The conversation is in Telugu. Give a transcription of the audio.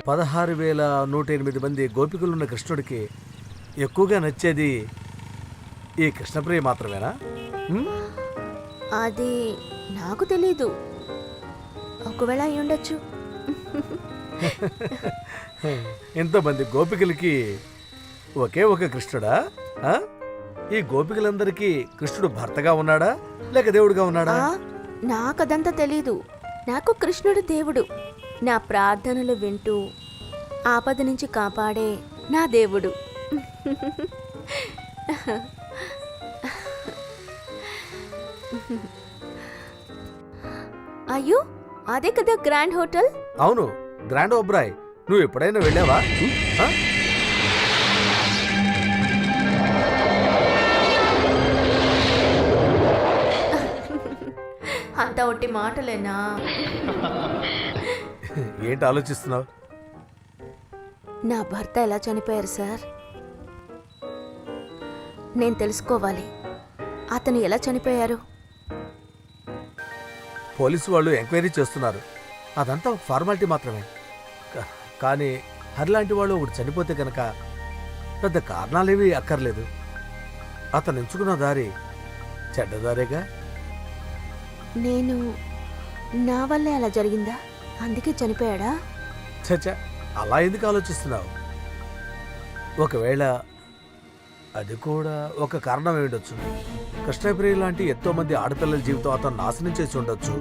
16,108 మంది గోపికలున్న కృష్ణుడికి ఎక్కువగా నచ్చేది ఈ కృష్ణప్రియ మాత్రమేనా? అది నాకు తెలీదు, ఒకవేళ అయి ఉండొచ్చు. ఎంతమంది గోపికలకి ఒకే ఒక కృష్ణుడా? ఈ గోపికలందరికీ కృష్ణుడు భర్తగా ఉన్నాడా లేక దేవుడుగా ఉన్నాడా? నాకదంతా తెలీదు. నాకు కృష్ణుడు దేవుడు, నా ప్రార్థనలు వింటూ ఆపద నుంచి కాపాడే నా దేవుడు. అయ్యో, అదే కదా గ్రాండ్ హోటల్. అవును, గ్రాండ్ ఓబ్రాయ్. నువ్వు ఎప్పుడైనా వెళ్ళావా? అంతా ఒట్టి మాటలేనా? ఏంటి ఆలోచిస్తున్నావు? నా భర్త ఎలా చనిపోయారు సార్? నేను తెలుసుకోవాలి, అతను ఎలా చనిపోయారు. పోలీసు వాళ్ళు ఎంక్వైరీ చేస్తున్నారు. అదంతా ఒక ఫార్మాలిటీ మాత్రమే. కానీ హరిలాంటి వాళ్ళు ఒకటి చనిపోతే కనుక పెద్ద కారణాలేవి అక్కర్లేదు. అతను ఎంచుకున్న దారి చెడ్డదారేగా. నేను నా వల్లే అలా జరిగిందా? అందుకే చనిపోయాడా? చచ్చా, అలా ఎందుకు ఆలోచిస్తున్నావు? ఒకవేళ అది కూడా ఒక కారణం ఉండొచ్చు. కృష్ణప్రియ లాంటి ఎంతో మంది ఆడపిల్లల జీవితం అతను నాశనం చేసి ఉండొచ్చు.